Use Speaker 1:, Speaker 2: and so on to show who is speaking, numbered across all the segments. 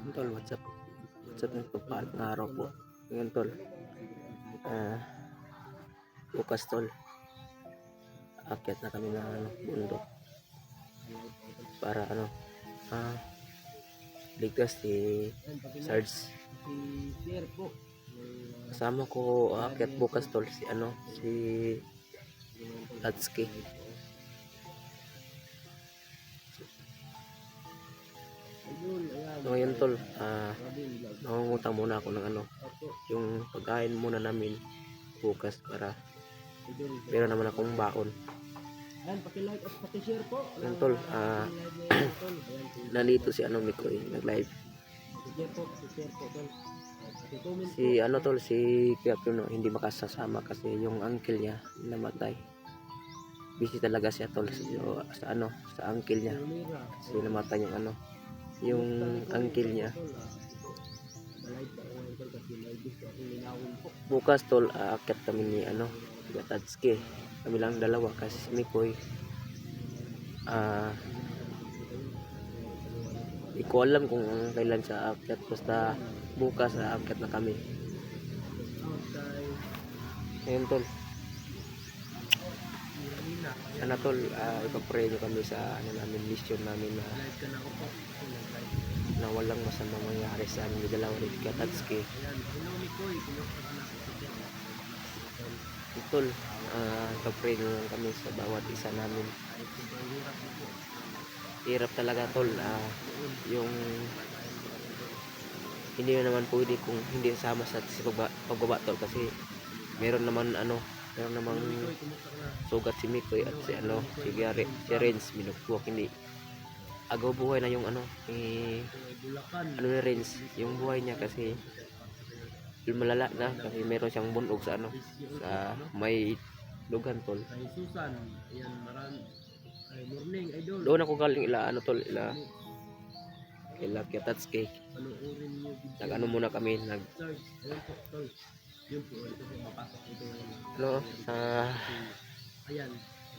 Speaker 1: Tol, what's up nito pa ng araw po. Ngayon tol, ah, bukas tol, aakyat na kami ng bundok para ah, ligtas si Sarge. Kasama ko aakyat bukas tol si Latski. So ngayon tol, nangungutang muna ako ng yung pagkain muna namin bukas para meron naman akong baon.
Speaker 2: Paki-like at paki-share po.
Speaker 1: Yan tol, nandito si Mikoy, nag-live.
Speaker 2: Paki-share po, tol.
Speaker 1: Si Kuya Puno hindi makasasama kasi yung uncle niya namatay. Busy talaga siya tol sa uncle niya. Kasi namatay yung uncle niya. Bukas tol, aakyat kami ni Gatadski. Kami lang dalawa kasi si Mikoy di ko alam kung kailan siya aakyat, basta bukas aakyat na kami. Ngayon tol, sana tol, ipapray nyo kami sa mission namin na walang masama mangyari sa aming dalawa ni Gatadski. Tol, ipapray nyo lang kami sa bawat isa namin. Hirap talaga tol, yung hindi na naman pwede kung hindi sama sa pagbaba tol, kasi meron namang sugat si Mikoy at si Renz minugbuak. Hindi agaw buhay na yung ni Renz, yung buhay niya kasi malala na kasi meron siyang bunog sa may dugan tol. Doon ako galing ila Gatadski. Muna kami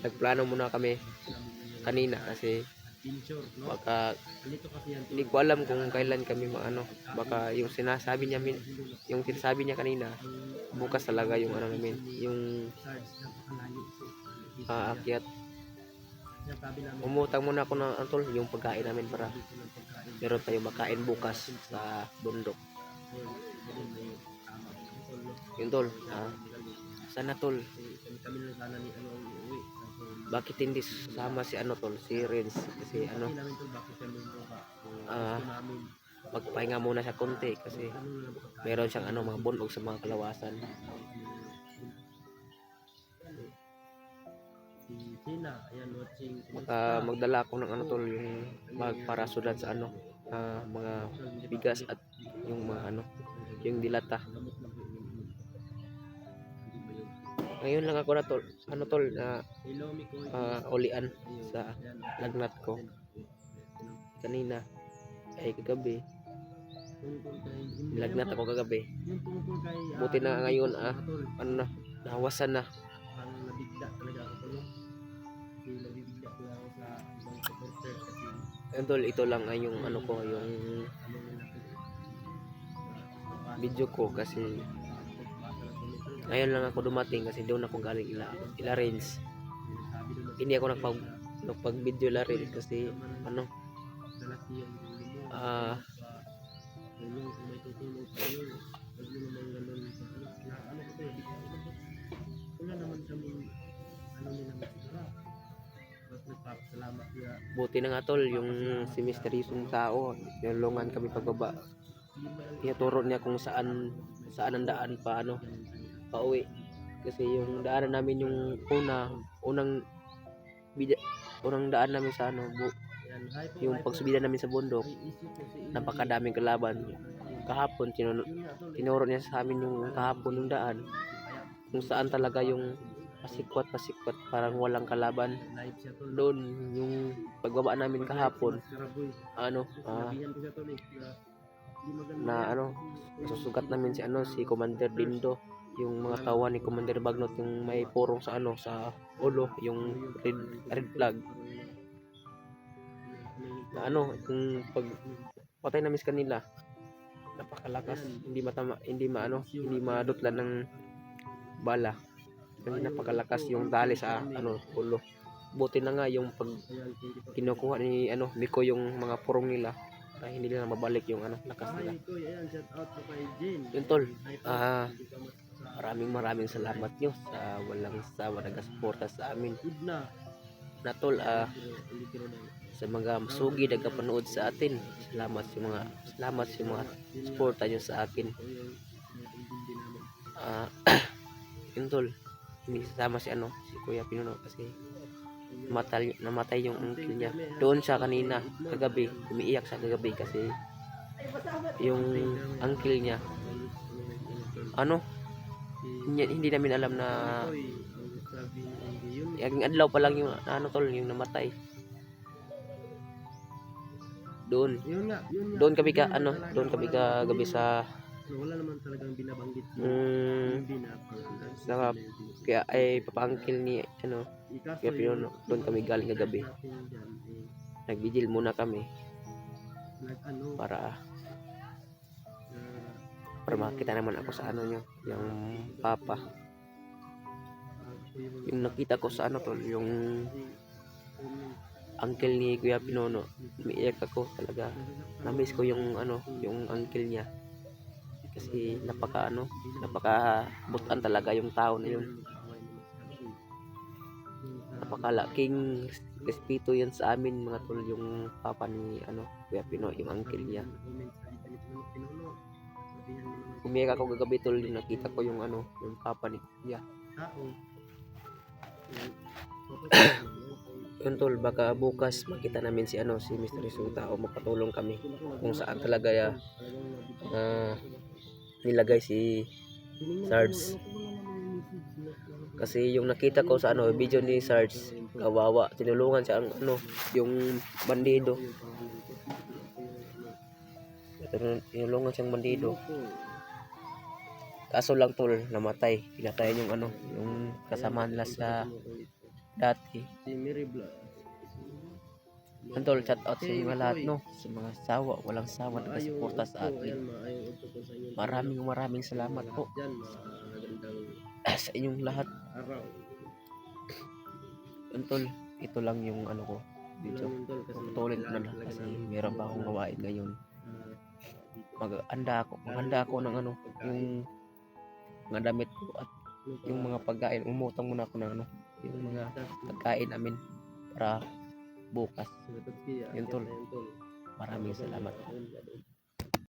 Speaker 1: nagplano muna kami kanina kasi baka hindi ko alam kung kailan kami baka yung sinasabi niya kanina bukas talaga yung namin yung aakyat. Umutang muna ako ng tol yung pagkain namin para meron tayong makain bukas sa bundok. Yun tol, sana tol, bakit hindi sama si tol, si Renz, kasi magpahinga muna siya konti kasi meron siyang mga bunog sa mga kalawasan. Baka magdala ako ng tol, yung bag para sulat sa mga bigas at yung mga yung dilata. Ngayon lang ako na tol na ulian sa lagnat ko kanina ay kagabi. Lagnat ako kagabi, buti na ngayon nahawasan na. Ayun tol, ito lang ay yung yung video ko kasi ngayon lang ako dumating kasi doon ako galing ila Renz. Hindi ako nagpag video ila Renz kasi buti na nga tol yung si misteryosong tao tinulungan kami pagbaba. Tinuturo niya kung saan ang daan pauwi kasi yung daanan namin yung unang daan namin sa yung pagsubida namin sa bundok, napakadaming kalaban. Kahapon tinuro niya sa amin yung kahapon yung daan kung saan talaga yung pasikwat parang walang kalaban doon. Yung pagbaba namin kahapon susugat namin si Commander Dindo, yung mga kawan ni Commander Bagnot, yung may purong sa ulo, yung red flag na yung patay namin sa kanila. Napakalakas, hindi madutlan ng bala. Kasi napakalakas yung tali sa ulo. Buti na nga yung pag kinukuha ni Miko yung mga purong nila, ay hindi nila mabalik yung lakas nila. Yun tol, maraming salamat nyo sa walang sawa nagasuporta sa amin. Na tol, sa mga masugi nagkapanood sa atin, salamat sa mga suporta nyo sa akin. Yun tol, hindi sasama si Kuya Pinuno kasi namatay yung uncle niya. Doon siya kanina, kagabi, umiiyak siya kagabi kasi yung uncle niya, hindi namin alam na yung adlaw pa lang yung tol, yung namatay. Doon kami kagabi sa
Speaker 2: wala naman talagang binabanggit
Speaker 1: sa kaya ay papangkil ni Kuya Pinuno. Doon kami galing kagabi. Nagbigil muna kami para makita naman ako sa nyo, yung papa. Yung nakita ko sa tol, yung uncle ni Kuya Pinuno, umiiyak ako talaga. Na-miss ko yung yung uncle niya. Kasi napakabutan talaga yung tao na yun. Napakalaking respeto yan sa amin mga tol, yung papa ni Kuya Pinoy, yung uncle niya. Umiyak ako kagabi tol, yung nakita ko yung yung papa ni Kuya. Yun tol, baka bukas makita namin si si Mr. Resulta o magpatulong kami kung saan talaga nilagay si Sarge. Kasi yung nakita ko sa video ni Sarge, kawawa, tinulungan siya yung bandido. Tinulungan siyang bandido. Kaso lang tol, namatay. Pinatayan yung kasama nila sa dati. Tol, shout out sa mga lahat sa mga walang sawa na suporta sa atin. Maraming salamat po sa inyong lahat. Tol, ito lang yung ko video. Patuloy ko na lang kasi meron pa akong gawain ngayon. Maghanda ako ng yung mga damit ko at yung mga pagkain. Umutang muna ako ng yung mga pagkain namin para bukas. Yun tol, maraming salamat.